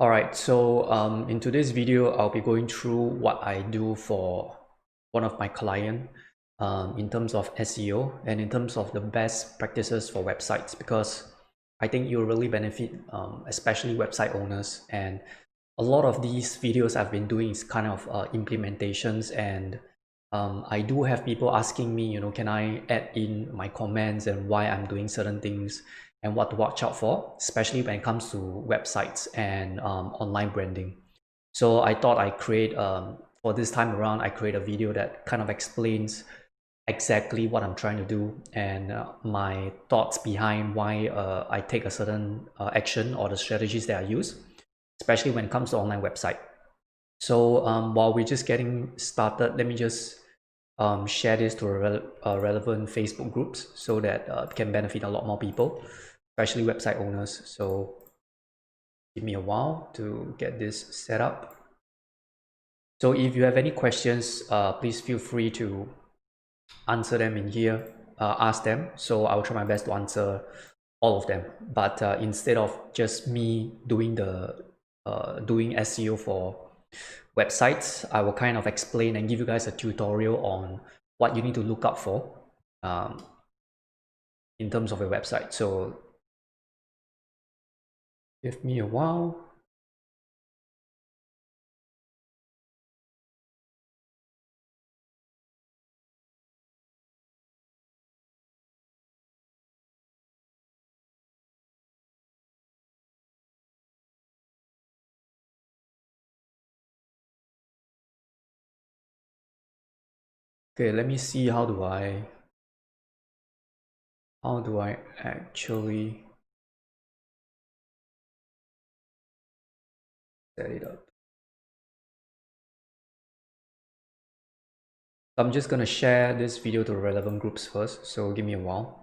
Alright, so in today's video, I'll be going through what I do for one of my client in terms of SEO and in terms of the best practices for websites, because I think you'll really benefit, especially website owners. And a lot of these videos I've been doing is kind of implementations, and I do have people asking me, can I add in my comments and why I'm doing certain things and what to watch out for, especially when it comes to websites and online branding. So I thought I'd create, for this time around, I create a video that kind of explains exactly what I'm trying to do and my thoughts behind why I take a certain action or the strategies that I use, especially when it comes to online website. So while we're just getting started, let me just share this to relevant Facebook groups so that it can benefit a lot more people, especially website owners. So give me a while to get this set up. So if you have any questions, please feel free to answer them in here, ask them. So I'll try my best to answer all of them. But instead of just me doing the doing SEO for websites, I will kind of explain and give you guys a tutorial on what you need to look up for in terms of a website. So give me a while. Okay, let me see how do I actually set it up. I'm just gonna share this video to relevant groups first, so give me a while.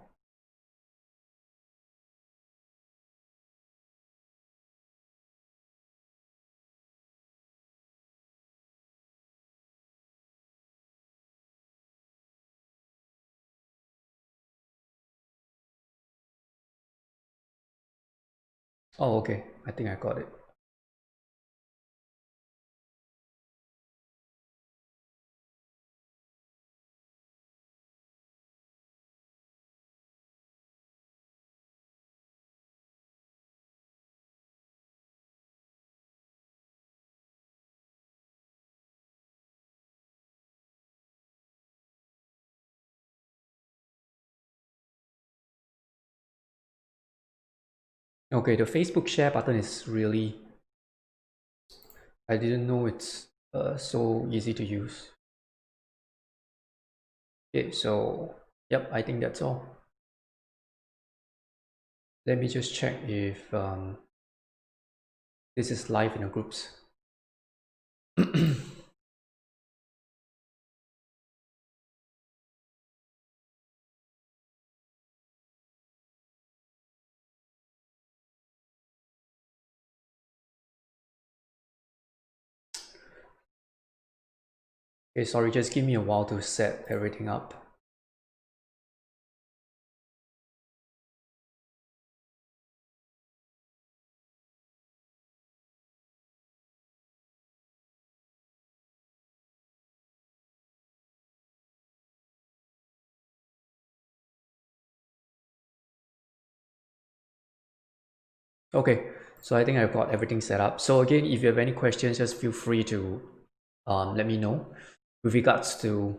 Oh, okay, I think I got it. Okay, the Facebook share button is really, I didn't know it's so easy to use. Okay, so yep, I think that's all. Let me just check if this is live in the groups. Okay, sorry, just give me a while to set everything up. Okay, so I think I've got everything set up. So again, if you have any questions, just feel free to let me know with regards to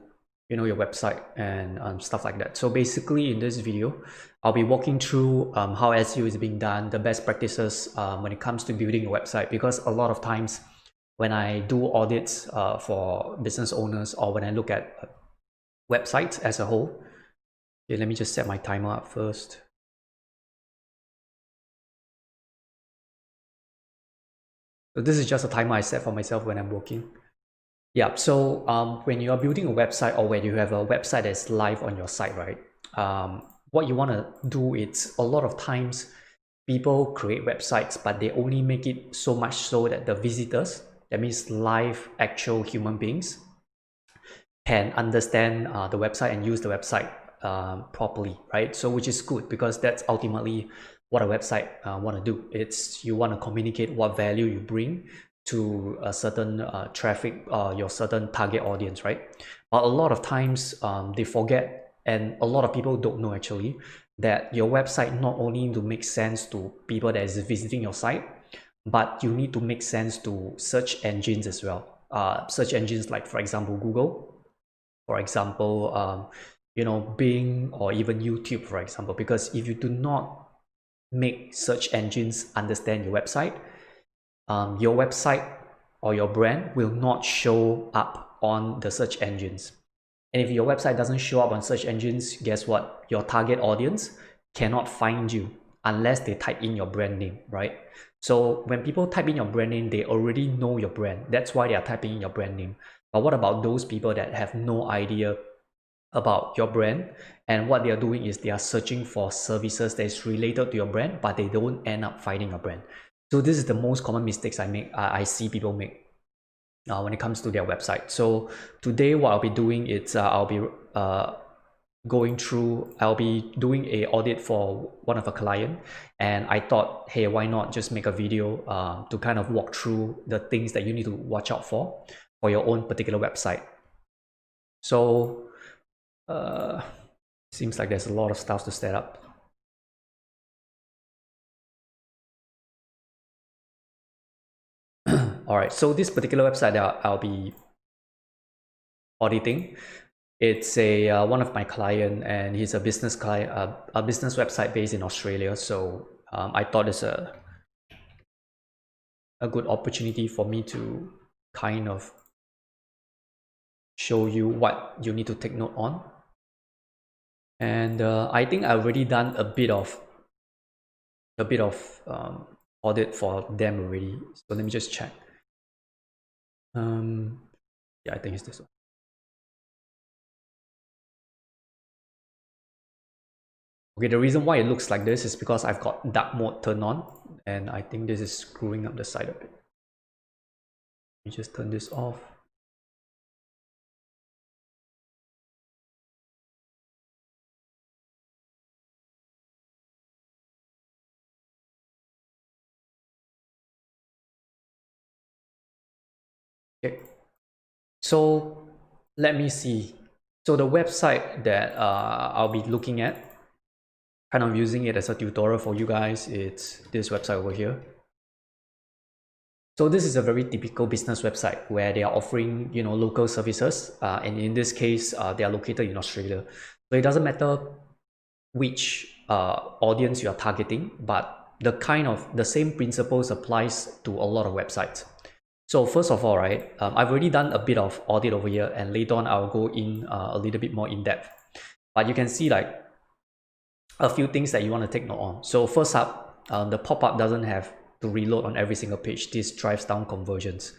your website and stuff like that. So basically in this video, I'll be walking through how SEO is being done, the best practices when it comes to building a website, because a lot of times when I do audits for business owners, or when I look at websites as a whole. Okay, let me just set my timer up first. So this is just a timer I set for myself when I'm working. Yeah, so when you are building a website, or when you have a website that's live on your site, right? What you want to do is, a lot of times people create websites, but they only make it so much so that the visitors, that means live actual human beings, can understand the website and use the website properly, right? So which is good, because that's ultimately what a website want to do. It's you want to communicate what value you bring to a certain traffic, your certain target audience, right? But a lot of times they forget, and a lot of people don't know actually, that your website not only need to make sense to people that is visiting your site, but you need to make sense to search engines as well. Search engines like, for example, Google, for example, Bing, or even YouTube, for example. Because if you do not make search engines understand your website or your brand will not show up on the search engines. And if your website doesn't show up on search engines, guess what? Your target audience cannot find you unless they type in your brand name, right? So when people type in your brand name, they already know your brand. That's why they are typing in your brand name. But what about those people that have no idea about your brand, and what they are doing is they are searching for services that is related to your brand, but they don't end up finding your brand? So this is the most common mistakes I see people make when it comes to their website. So today what I'll be doing is I'll be doing a audit for one of a client, and I thought, hey, why not just make a video to kind of walk through the things that you need to watch out for your own particular website. So seems like there's a lot of stuff to set up. All right, so this particular website that I'll be auditing, it's a one of my client, and he's a business client, a business website based in Australia. So I thought it's a good opportunity for me to kind of show you what you need to take note on. And I think I've already done a bit of audit for them already. So let me just check. Yeah, I think it's this one. Okay, the reason why it looks like this is because I've got dark mode turned on, and I think this is screwing up the side a bit. Let me just turn this off. Okay, so let me see. So the website that I'll be looking at, kind of using it as a tutorial for you guys, it's this website over here. So this is a very typical business website where they are offering, local services, and in this case, they are located in Australia. So it doesn't matter which audience you are targeting, but the same principles applies to a lot of websites. So first of all, right, I've already done a bit of audit over here, and later on I'll go in a little bit more in depth. But you can see like a few things that you want to take note on. So first up, the pop-up doesn't have to reload on every single page. This drives down conversions.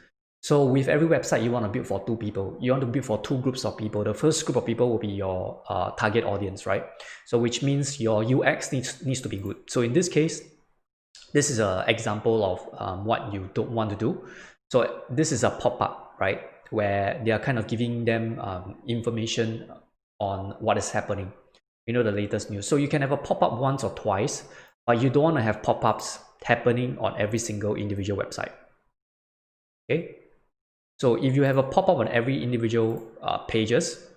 So with every website, you want to build for two people. You want to build for two groups of people. The first group of people will be your target audience, right? So which means your UX needs to be good. So in this case, this is an example of what you don't want to do. So this is a pop-up, right? Where they are kind of giving them information on what is happening, the latest news. So you can have a pop-up once or twice, but you don't want to have pop-ups happening on every single individual website. Okay. So if you have a pop-up on every individual pages,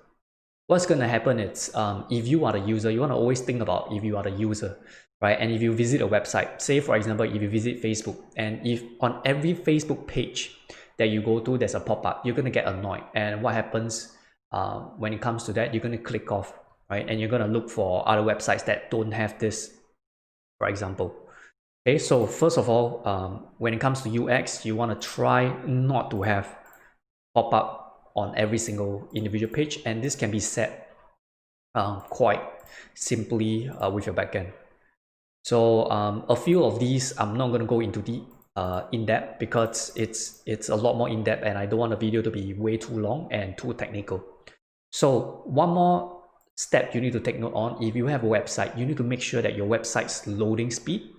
what's going to happen is if you are the user, you want to always think about if you are the user, right? And if you visit a website, say for example, if you visit Facebook, and if on every Facebook page that you go to, there's a pop-up, you're going to get annoyed. And what happens when it comes to that, you're going to click off, right? And you're going to look for other websites that don't have this, for example. Okay, so first of all, when it comes to UX, you want to try not to have pop-up on every single individual page, and this can be set quite simply with your backend. So a few of these I'm not going to go into the in-depth, because it's a lot more in-depth, and I don't want the video to be way too long and too technical. So one more step you need to take note on: if you have a website, you need to make sure that your website's loading speed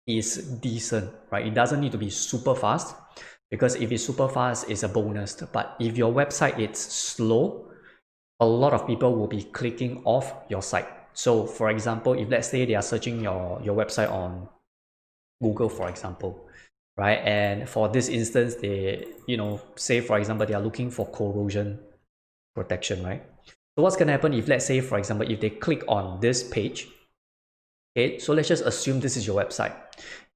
is decent, right? It doesn't need to be super fast, because if it's super fast, it's a bonus. But if your website is slow, a lot of people will be clicking off your site, So for example, if let's say they are searching your website on Google, for example, right? And for this instance, they, say for example, they are looking for corrosion protection, right? So what's going to happen if let's say, for example, if they click on this page, okay, so let's just assume this is your website,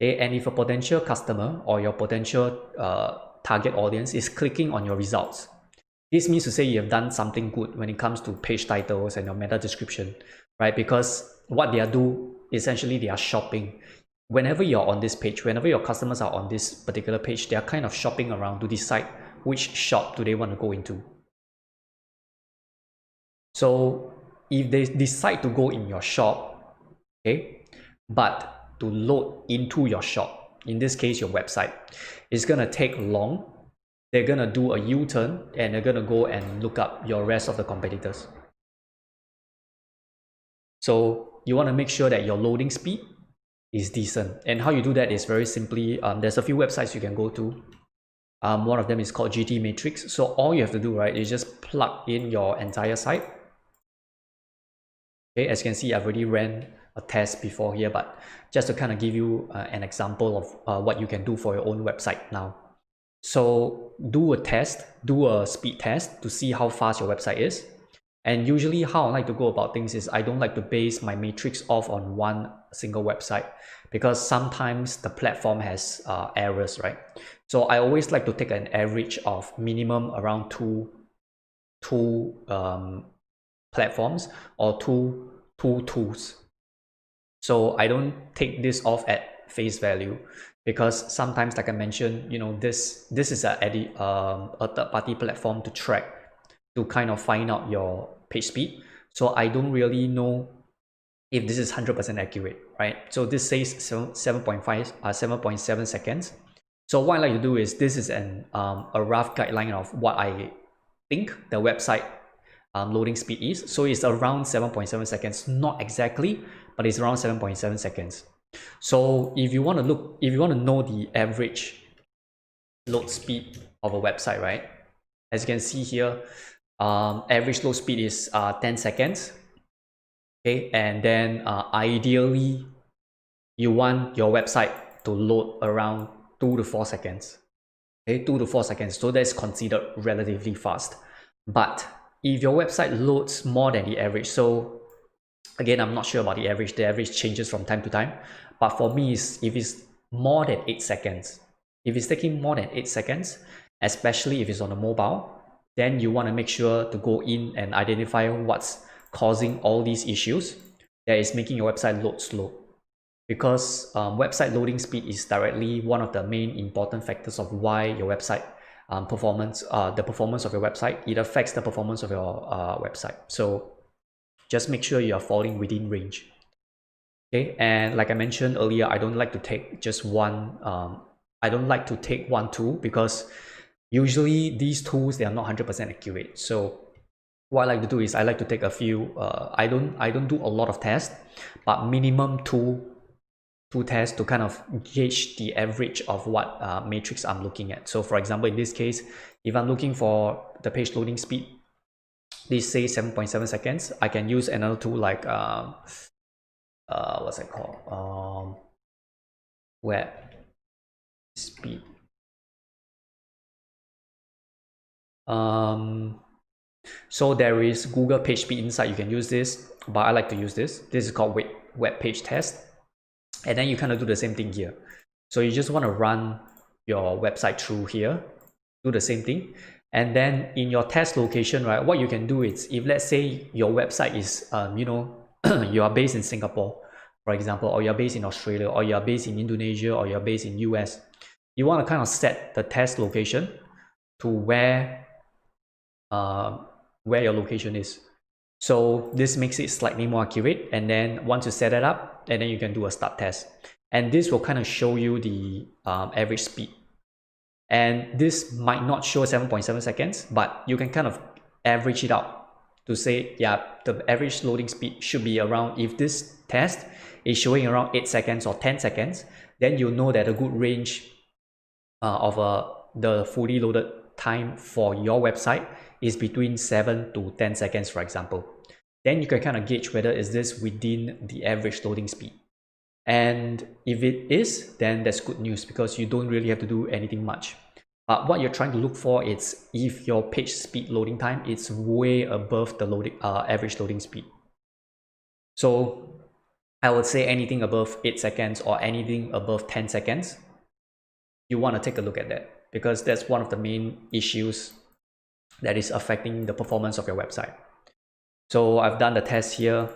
okay, and if a potential customer or your potential target audience is clicking on your results, this means to say you have done something good when it comes to page titles and your meta description, right? Because what they are doing, essentially they are shopping. Whenever you're on this page, whenever your customers are on this particular page, they are kind of shopping around to decide which shop do they want to go into. So if they decide to go in your shop, okay, but to load into your shop, in this case your website, it's gonna take long. They're gonna do a U-turn and they're gonna go and look up your rest of the competitors. So you want to make sure that your loading speed is decent. And how you do that is very simply, there's a few websites you can go to. One of them is called GT Matrix. So all you have to do, right, is just plug in your entire site. Okay, as you can see, I've already ran a test before here, but just to kind of give you an example of what you can do for your own website now. So do a test, do a speed test to see how fast your website is. And usually how I like to go about things is I don't like to base my matrix off on one single website, because sometimes the platform has errors, right? So I always like to take an average of minimum around two platforms or two tools. So I don't take this off at face value, because sometimes, like I mentioned, this is a third-party platform to track, to kind of find out your page speed. So I don't really know if this is 100% accurate, right? So this says 7.7 seconds. So what I like to do is, this is a rough guideline of what I think the website loading speed is. So it's around 7.7 seconds, not exactly, but it's around 7.7 seconds. So if you want to know the average load speed of a website, right? As you can see here, average load speed is 10 seconds. Okay, and then ideally you want your website to load around 2 to 4 seconds. Okay, 2 to 4 seconds. So that's considered relatively fast. But if your website loads more than the average, so again, I'm not sure about the average changes from time to time, but for me, if it's more than 8 seconds, if it's taking more than 8 seconds, especially if it's on a mobile, then you want to make sure to go in and identify what's causing all these issues that is making your website load slow. Because website loading speed is directly one of the main important factors of why your website performance, the performance of your website, it affects the performance of your website. So just make sure you are falling within range. Okay, and like I mentioned earlier, I don't like to take just one. I don't like to take one tool, because usually these tools, they are not 100% accurate. So what I like to do is I like to take a few. I don't do a lot of tests, but minimum two tests to kind of gauge the average of what matrix I'm looking at. So for example, in this case, if I'm looking for the page loading speed, this says 7.7 seconds. I can use another tool like what's it called? Web speed. So there is Google Page Speed Insight. You can use this, but I like to use this. This is called web page test. And then you kind of do the same thing here. So you just want to run your website through here, do the same thing. And then in your test location, right, what you can do is, if let's say your website is, you are based in Singapore, for example, or you're based in Australia, or you're based in Indonesia, or you're based in US, you want to kind of set the test location to where your location is. So this makes it slightly more accurate. And then once you set it up, and then you can do a start test. And this will kind of show you the average speed. And this might not show 7.7 seconds, but you can kind of average it out to say, yeah, the average loading speed should be around, if this test is showing around 8 seconds or 10 seconds, then you know that a good range of the fully loaded time for your website is between 7 to 10 seconds, for example. then you can kind of gauge whether is this within the average loading speed. And if it is, then that's good news because you don't really have to do anything much. But what you're trying to look for is if your page speed loading time is way above the average loading speed. So I would say anything above 8 seconds or anything above 10 seconds, you want to take a look at that because that's one of the main issues that is affecting the performance of your website. So I've done the test here.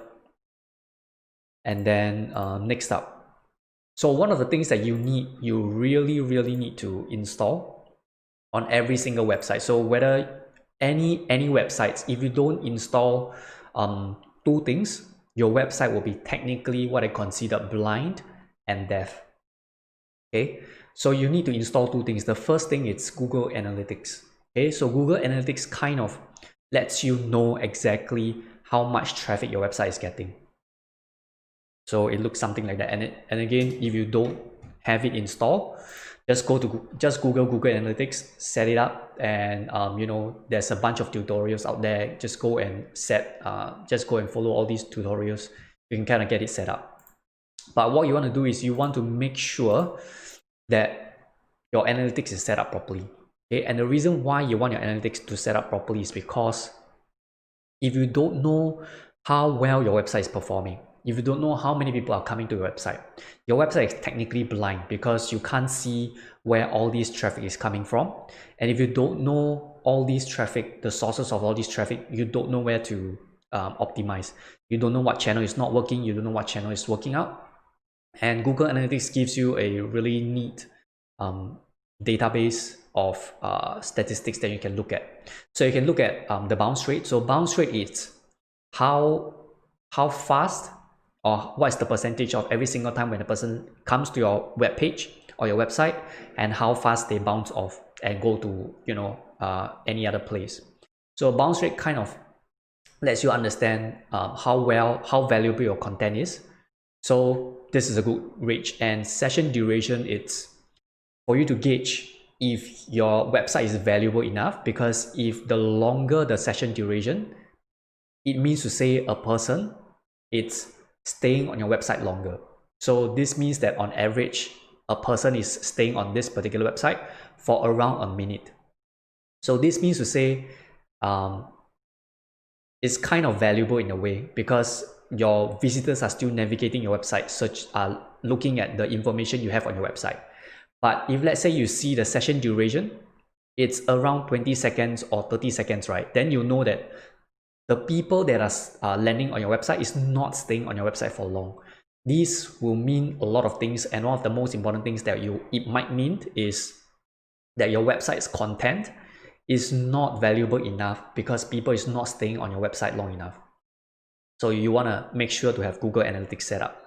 And then next up. So one of the things that you really need to install on every single website. So whether any websites, if you don't install two things, your website will be technically what I consider blind and deaf. Okay, so you need to install two things. The first thing is Google Analytics. Okay, so Google Analytics kind of lets you know exactly how much traffic your website is getting. So it looks something like that. And again, if you don't have it installed, just Google Google Analytics, set it up, and there's a bunch of tutorials out there. Just go and follow all these tutorials. You can kind of get it set up. But what you want to do is you want to make sure that your analytics is set up properly. Okay, and the reason why you want your analytics to set up properly is because if you don't know how well your website is performing, if you don't know how many people are coming to your website is technically blind because you can't see where all this traffic is coming from. And if you don't know all these traffic, the sources of all this traffic, you don't know where to optimize. You don't know what channel is not working. You don't know what channel is working out. And Google Analytics gives you a really neat database of statistics that you can look at. So you can look at the bounce rate. So bounce rate is how fast or what is the percentage of every single time when a person comes to your web page or your website and how fast they bounce off and go to any other place. So bounce rate kind of lets you understand how valuable your content is. So this is a good range. And session duration, it's for you to gauge if your website is valuable enough, because if the longer the session duration, it means to say a person it's staying on your website longer. So this means that on average, a person is staying on this particular website for around a minute. So this means to say it's kind of valuable in a way because your visitors are still navigating your website, looking at the information you have on your website. But if let's say you see the session duration, it's around 20 seconds or 30 seconds, right? Then you know that the people that are landing on your website is not staying on your website for long. This will mean a lot of things, and one of the most important things that it might mean is that your website's content is not valuable enough because people is not staying on your website long enough. So you want to make sure to have Google Analytics set up.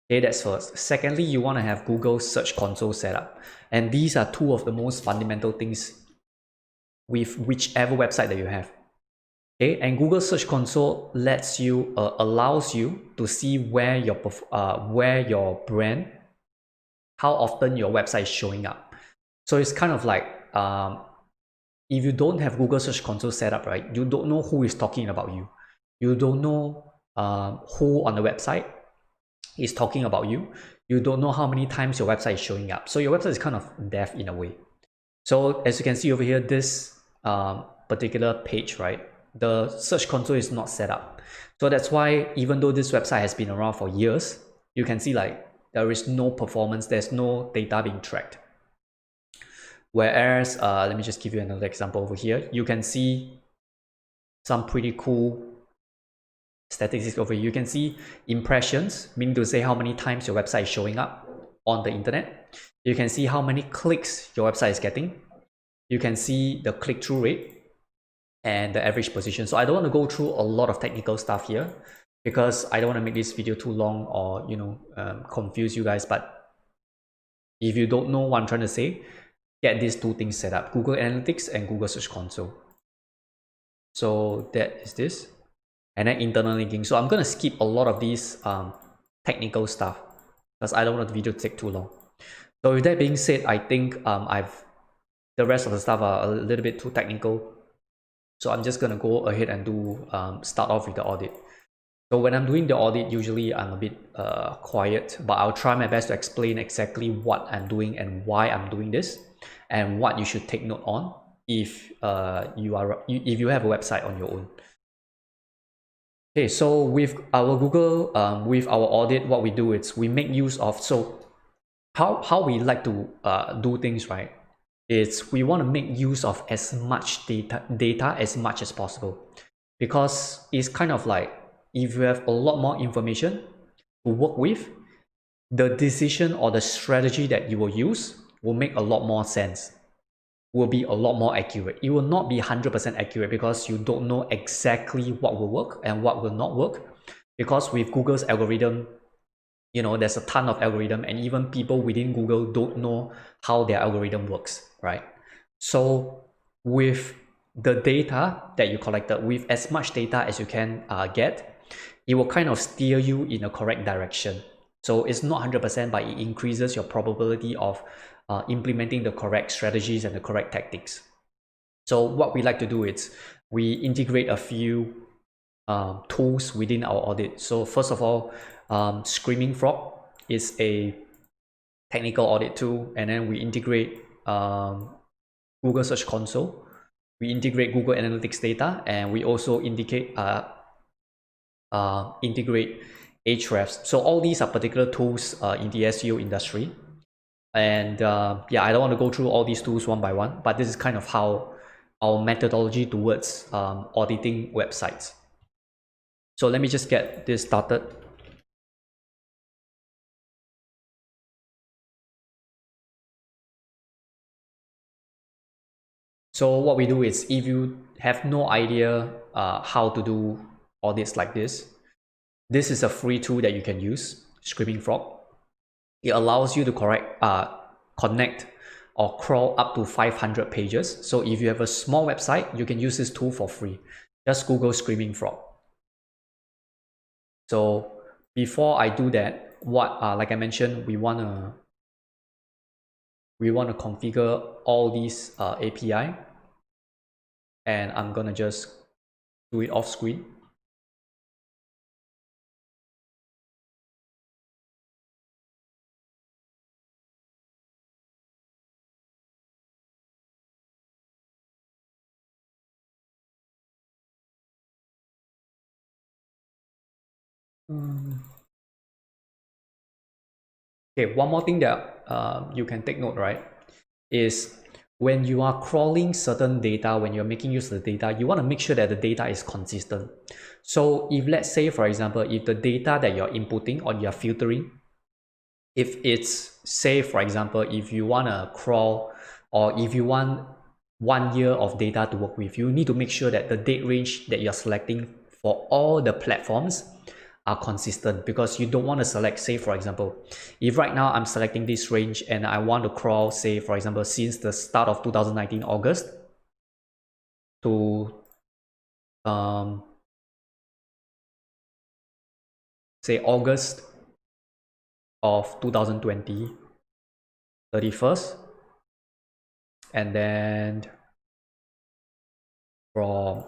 Okay, that's first. Secondly, you want to have Google Search Console set up. And these are two of the most fundamental things with whichever website that you have. Okay, and Google Search Console allows you to see where your brand, how often your website is showing up. So it's kind of like if you don't have Google Search Console set up, right, you don't know who is talking about you. You don't know who on the website is talking about you. You don't know how many times your website is showing up. So your website is kind of deaf in a way. So as you can see over here, this particular page, right, the Search Console is not set up. So that's why even though this website has been around for years, you can see like there is no performance, there's no data being tracked. Whereas, let me just give you another example over here. You can see some pretty cool statistics over here. You can see impressions, meaning to say how many times your website is showing up on the internet. You can see how many clicks your website is getting. You can see the click-through rate and the average position. So I don't want to go through a lot of technical stuff here because I don't want to make this video too long or confuse you guys. But if you don't know what I'm trying to say, get these two things set up: Google Analytics and Google Search Console. So that is this. And then internal linking. So I'm going to skip a lot of these technical stuff because I don't want the video to take too long. So with that being said, I think the rest of the stuff are a little bit too technical. So I'm just going to go ahead and do start off with the audit. So when I'm doing the audit, usually I'm a bit quiet, but I'll try my best to explain exactly what I'm doing and why I'm doing this, and what you should take note on if if you have a website on your own. Okay, so with our Google, with our audit, what we do is we make use of, so how we like to do things, right? Is we want to make use of as much data as much as possible, because it's kind of like if you have a lot more information to work with, the decision or the strategy that you will use will make a lot more sense, will be a lot more accurate. It will not be 100% accurate because you don't know exactly what will work and what will not work, because with Google's algorithm, you know, there's a ton of algorithm, and even people within Google don't know how their algorithm works, right? So with the data that you collected, with as much data as you can get, it will kind of steer you in a correct direction. So it's not 100%, but it increases your probability of implementing the correct strategies and the correct tactics. So what we like to do is we integrate a few tools within our audit. So first of all, Screaming Frog is a technical audit tool, and then we integrate Google Search Console, we integrate Google Analytics data, and we also integrate Ahrefs. So all these are particular tools in the SEO industry. And yeah, I don't want to go through all these tools one by one, but this is kind of how our methodology towards auditing websites. So let me just get this started. So what we do is, if you have no idea how to do audits like this is a free tool that you can use, Screaming Frog. It allows you to connect or crawl up to 500 pages. So if you have a small website, you can use this tool for free. Just Google Screaming Frog. So before I do that, like I mentioned, we wanna configure all these API, and I'm gonna just do it off screen. Okay, one more thing that you can take note, right, is when you are crawling certain data, when you're making use of the data, you want to make sure that the data is consistent. So if, let's say, for example, if the data that you're inputting or you're filtering, if it's, say, for example, if you want to crawl, or if you want 1 year of data to work with, you need to make sure that the date range that you're selecting for all the platforms are consistent, because you don't want to select, say, for example, if right now I'm selecting this range and I want to crawl, say, for example, since the start of 2019 August to say August of 2020 31st, and then from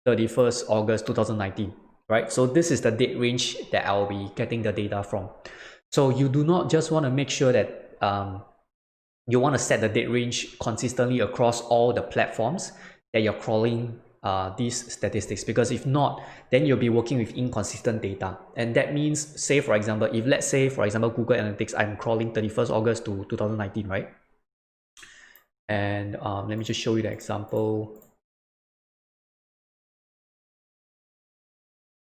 31st August 2019, right? So this is the date range that I'll be getting the data from. So you do not just want to make sure that you want to set the date range consistently across all the platforms that you're crawling these statistics, because if not, then you'll be working with inconsistent data. And that means, say, for example, if, let's say, for example, Google Analytics, I'm crawling 31st August to 2019, right? And let me just show you the example.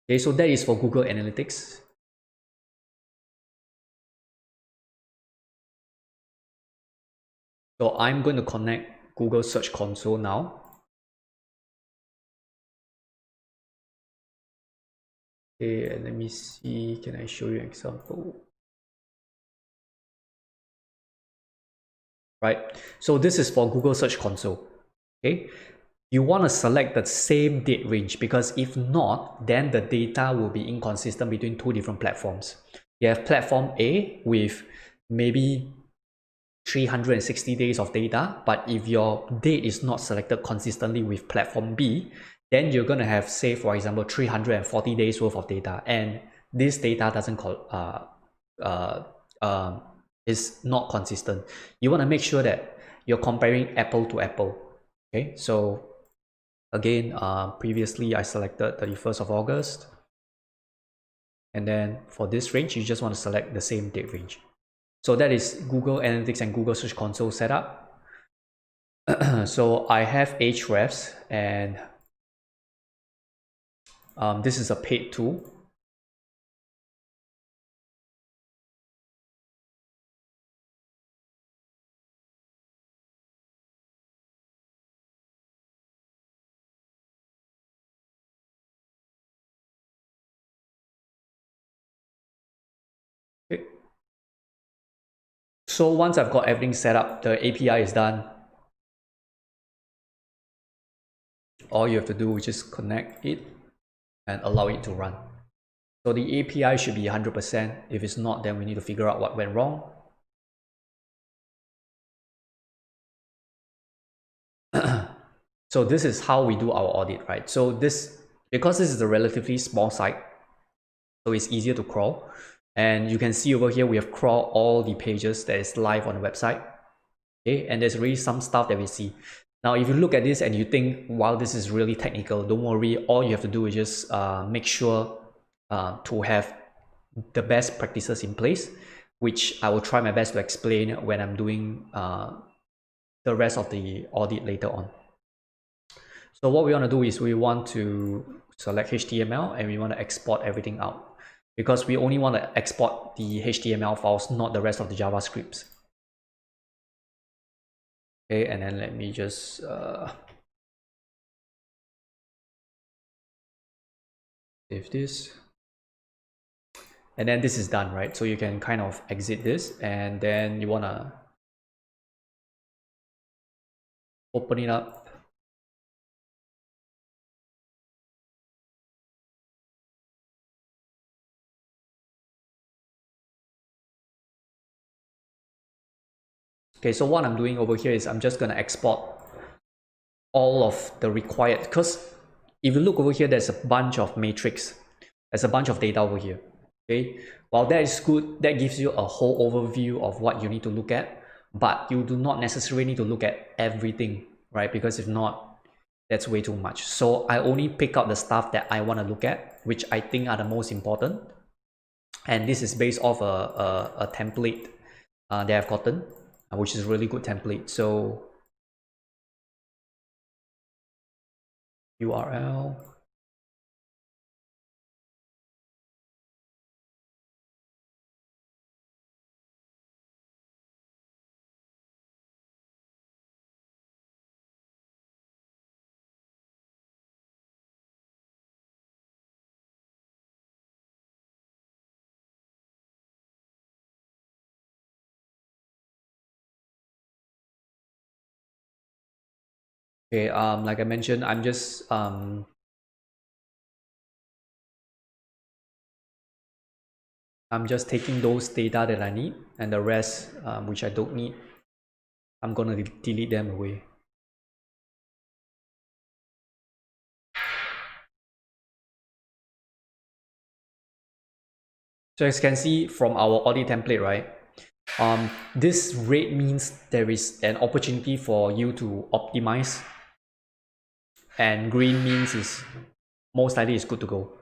Okay, so that is for Google Analytics. So I'm going to connect Google Search Console now. Okay, let me see, can I show you an example? Right, so this is for Google Search Console. Okay, you want to select the same date range, because if not, then the data will be inconsistent between two different platforms. You have platform A with maybe 360 days of data, but if your date is not selected consistently with platform B, then you're going to have, say, for example, 340 days worth of data, and this data doesn't uh, uh, is not consistent. You want to make sure that you're comparing apple to apple. Okay, so again, previously I selected 31st of August, and then for this range, you just want to select the same date range. So that is Google Analytics and Google Search Console setup. So I have Ahrefs, and this is a paid tool. Okay. So once I've got everything set up, the API is done. All you have to do is just connect it and allow it to run. So the API should be 100%. If it's not, then we need to figure out what went wrong. So this is how we do our audit, right? So because this is a relatively small site, so it's easier to crawl. And you can see over here, we have crawled all the pages that is live on the website. Okay, and there's really some stuff that we see. Now, if you look at this and you think, wow, this is really technical, don't worry. All you have to do is just make sure to have the best practices in place, which I will try my best to explain when I'm doing the rest of the audit later on. So what we want to do is we want to select HTML and we want to export everything out, because we only want to export the HTML files, not the rest of the JavaScripts. Okay, and then let me just save this. And then this is done, right? So you can kind of exit this, and then you want to open it up. Okay, so what I'm doing over here is I'm just going to export all of the required, because if you look over here, there's a bunch of matrix. There's a bunch of data over here. Okay, while that is good, that gives you a whole overview of what you need to look at, but you do not necessarily need to look at everything, right? Because if not, that's way too much. So I only pick out the stuff that I want to look at, which I think are the most important. And this is based off a template that I've gotten, which is a really good template. So URL. Okay, like I mentioned, I'm just taking those data that I need, and the rest, which I don't need, I'm gonna delete them away. So as you can see from our audit template, right? This red means there is an opportunity for you to optimize, and green means is most likely is good to go.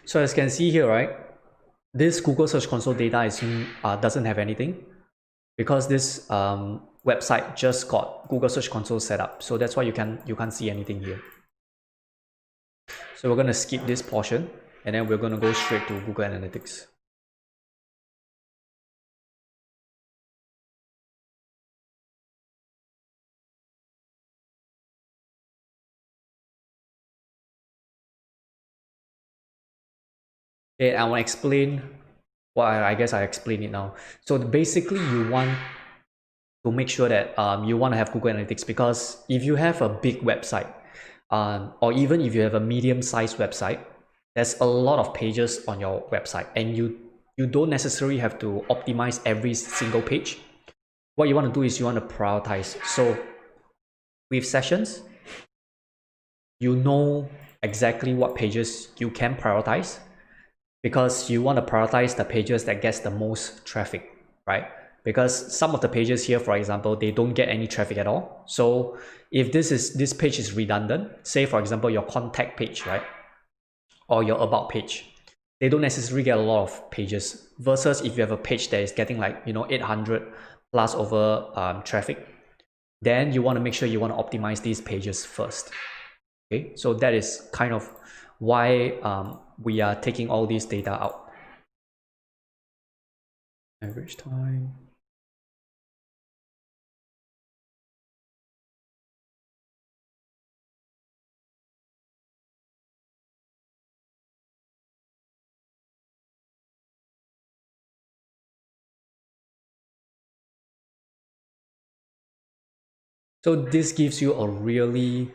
So as you can see here, right, this Google Search Console data is doesn't have anything because this website just got Google Search Console set up. So that's why you can't see anything here. So we're going to skip this portion and then we're going to go straight to Google Analytics. Okay, I want to explain. Well, I guess I explain it now. So basically, you want to make sure that you want to have Google Analytics, because if you have a big website, or even if you have a medium-sized website, there's a lot of pages on your website, and you don't necessarily have to optimize every single page. What you want to do is you want to prioritize. So with sessions, you know exactly what pages you can prioritize, because you want to prioritize the pages that gets the most traffic, right? Because some of the pages here, for example, they don't get any traffic at all. So if this page is redundant, say for example your contact page, right, or your about page, they don't necessarily get a lot of pages, versus if you have a page that is getting like 800 plus over traffic, then you want to make sure you want to optimize these pages first. Okay, so that is kind of why we are taking all these data out. Average time. So this gives you a really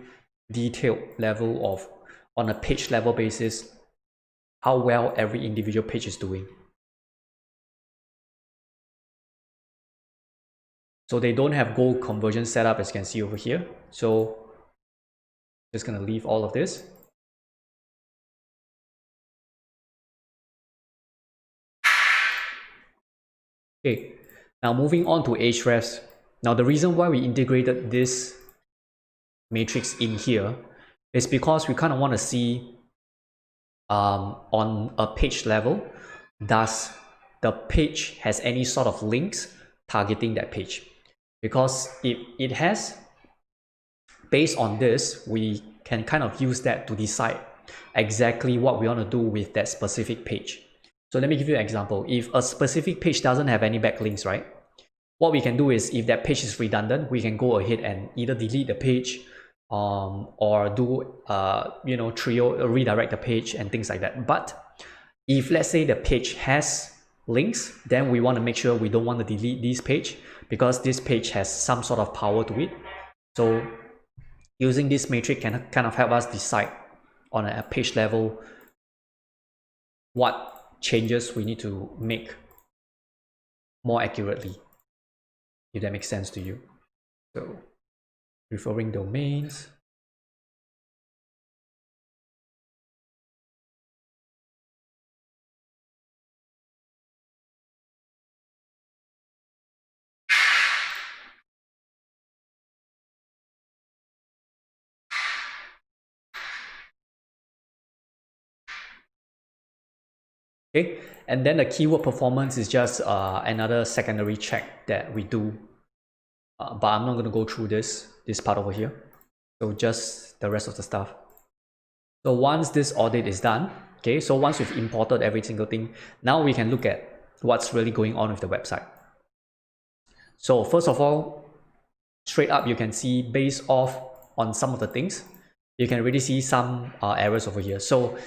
detailed level of, on a page level basis, how well every individual page is doing. So they don't have goal conversion set up, as you can see over here. So just gonna leave all of this. Okay, now moving on to Ahrefs. Now the reason why we integrated this matrix in here is because we kind of want to see on a page level, does the page has any sort of links targeting that page? Because if it has, based on this, we can kind of use that to decide exactly what we want to do with that specific page. So let me give you an example. If a specific page doesn't have any backlinks, right, what we can do is, if that page is redundant, we can go ahead and either delete the page or do trio redirect the page and things like that. But if let's say the page has links, then we want to make sure we don't want to delete this page, because this page has some sort of power to it. So using this matrix can kind of help us decide on a page level what changes we need to make more accurately, if that makes sense to you. So referring domains. Okay, and then the keyword performance is just another secondary check that we do, but I'm not going to go through this part over here. So just the rest of the stuff. So once this audit is done, okay, so once we've imported every single thing, now we can look at what's really going on with the website. So first of all, straight up, you can see based off on some of the things, you can really see some errors over here. So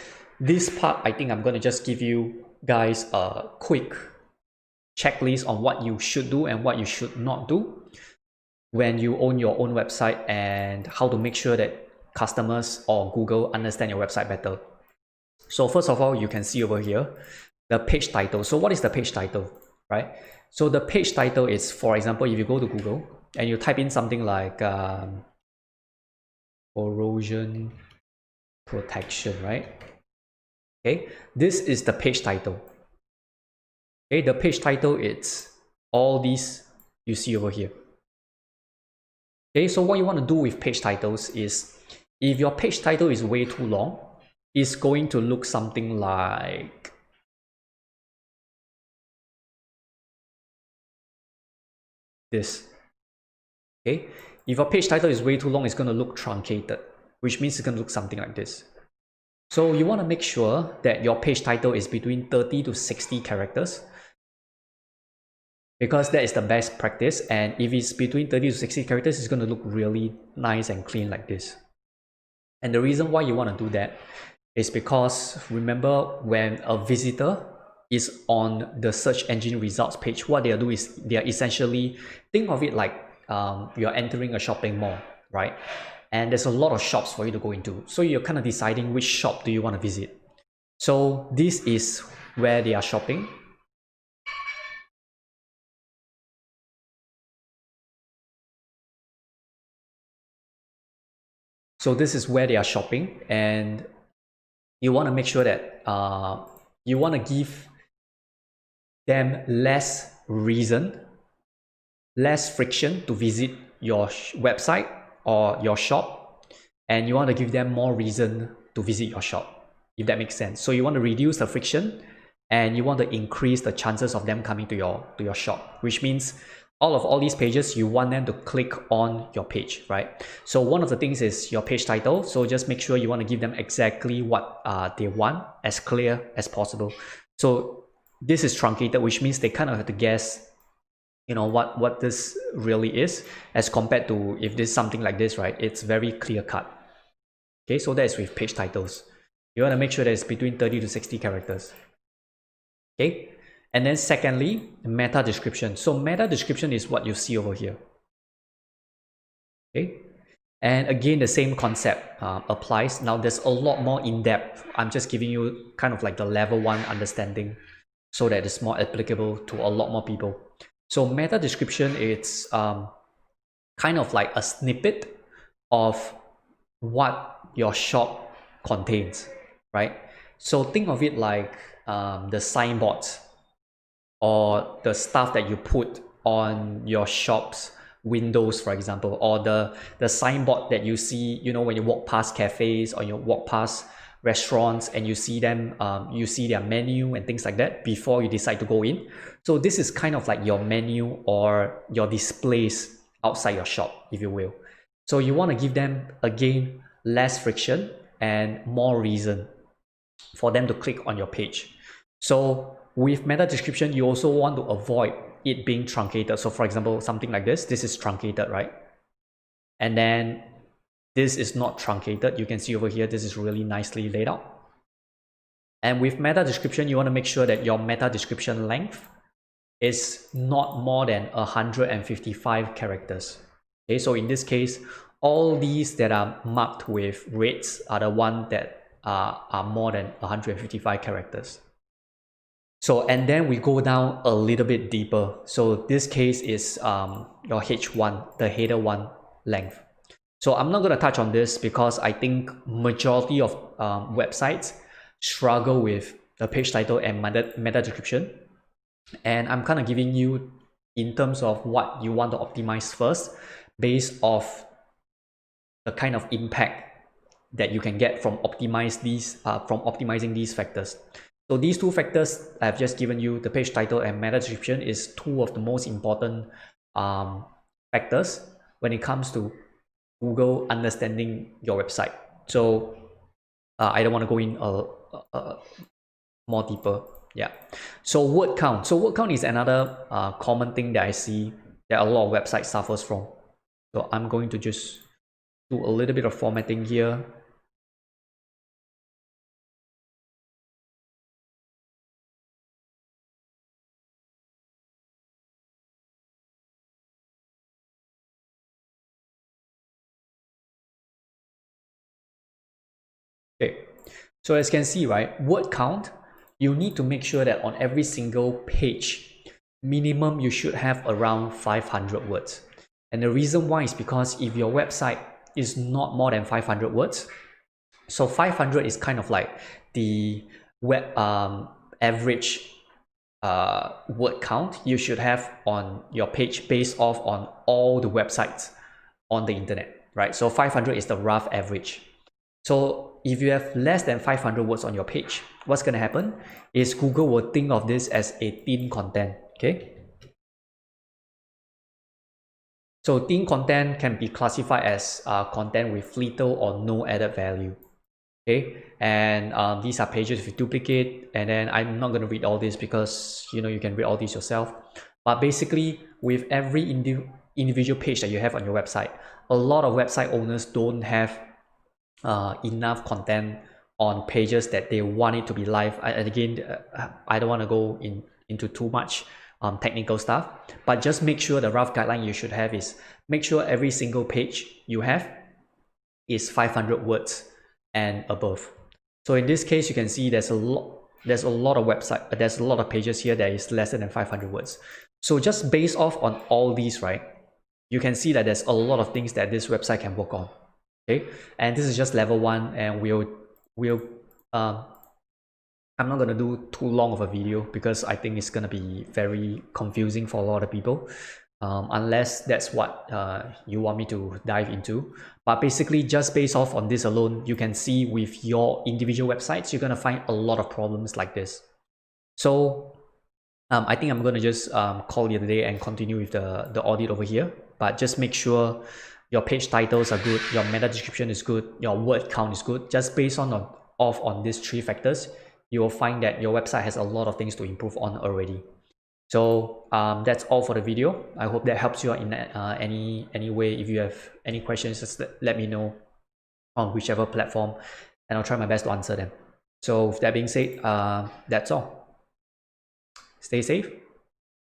this part, I think I'm going to just give you guys a quick checklist on what you should do and what you should not do when you own your own website, and how to make sure that customers or Google understand your website better. So first of all, you can see over here the page title. So what is the page title, right? So the page title is, for example, if you go to Google and you type in something like corrosion protection, right? Okay, this is the page title. Okay, the page title is all these you see over here. Okay, so what you want to do with page titles is, if your page title is way too long, is going to look something like this. Okay, if your page title is way too long, it's going to look truncated, which means it's going to look something like this. So you want to make sure that your page title is between 30 to 60 characters, because that is the best practice. And if it's between 30 to 60 characters, it's going to look really nice and clean like this. And the reason why you want to do that is because, remember, when a visitor is on the search engine results page, what they'll do is they are essentially, think of it like you're entering a shopping mall, right? And there's a lot of shops for you to go into. So you're kind of deciding which shop do you want to visit. So this is where they are shopping. So this is where they are shopping, and you want to make sure that you want to give them less reason, less friction to visit your website or your shop, and you want to give them more reason to visit your shop, if that makes sense. So you want to reduce the friction, and you want to increase the chances of them coming to your shop, which means all these pages, you want them to click on your page, right? So one of the things is your page title. So just make sure you want to give them exactly what they want, as clear as possible. So this is truncated, which means they kind of have to guess, you know, what this really is, as compared to if this is something like this, right? It's very clear cut. Okay, so that is with page titles. You want to make sure that it's between 30 to 60 characters. Okay. And then secondly, meta description. So meta description is what you see over here. Okay. And again, the same concept applies. Now there's a lot more in depth. I'm just giving you kind of like the level 1 understanding, so that it's more applicable to a lot more people. So meta description, it's kind of like a snippet of what your shop contains, right? So think of it like the signboards, or the stuff that you put on your shop's windows, for example, or the signboard that you see, you know, when you walk past cafes or you walk past restaurants and you see them, you see their menu and things like that before you decide to go in. So this is kind of like your menu or your displays outside your shop, if you will. So you want to give them, again, less friction and more reason for them to click on your page. So with meta description, you also want to avoid it being truncated. So for example, something like this is truncated, right? And then this is not truncated. You can see over here, this is really nicely laid out. And with meta description, you want to make sure that your meta description length is not more than 155 characters. Okay, so in this case, all these that are marked with reds are the ones that are more than 155 characters. So, and then we go down a little bit deeper. So this case is your H1, the header 1 length. So I'm not going to touch on this because I think majority of websites struggle with the page title and meta description. And I'm kind of giving you in terms of what you want to optimize first, based off the kind of impact that you can get from optimizing these factors. So these two factors I've just given you, the page title and meta description, is two of the most important factors when it comes to Google understanding your website. So I don't want to go in more deeper. Yeah. So word count. So word count is another common thing that I see that a lot of websites suffers from. So I'm going to just do a little bit of formatting here. Okay, so as you can see, right, word count, you need to make sure that on every single page, minimum you should have around 500 words. And the reason why is because if your website is not more than 500 words, so 500 is kind of like the web average word count you should have on your page based off on all the websites on the internet, right? So 500 is the rough average. So if you have less than 500 words on your page, what's going to happen is Google will think of this as a thin content. Okay. So thin content can be classified as content with little or no added value. Okay, and these are pages with duplicate, and then I'm not going to read all this because you can read all these yourself. But basically, with every individual page that you have on your website, a lot of website owners don't have enough content on pages that they want it to be live. Again, I don't want to go into too much technical stuff, but just make sure the rough guideline you should have is make sure every single page you have is 500 words and above. So in this case, you can see there's a lot of pages here that is less than 500 words. So just based off on all these, right, you can see that there's a lot of things that this website can work on. Okay, and this is just level 1, and I'm not gonna do too long of a video because I think it's gonna be very confusing for a lot of people, unless that's what you want me to dive into. But basically, just based off on this alone, you can see with your individual websites, you're gonna find a lot of problems like this. So I think I'm gonna just call it a day and continue with the audit over here. But just make sure your page titles are good, your meta description is good, your word count is good. Just based on these 3 factors, you will find that your website has a lot of things to improve on already. So that's all for the video. I hope that helps you out in any way. If you have any questions, just let me know on whichever platform, and I'll try my best to answer them. So with that being said, that's all. Stay safe.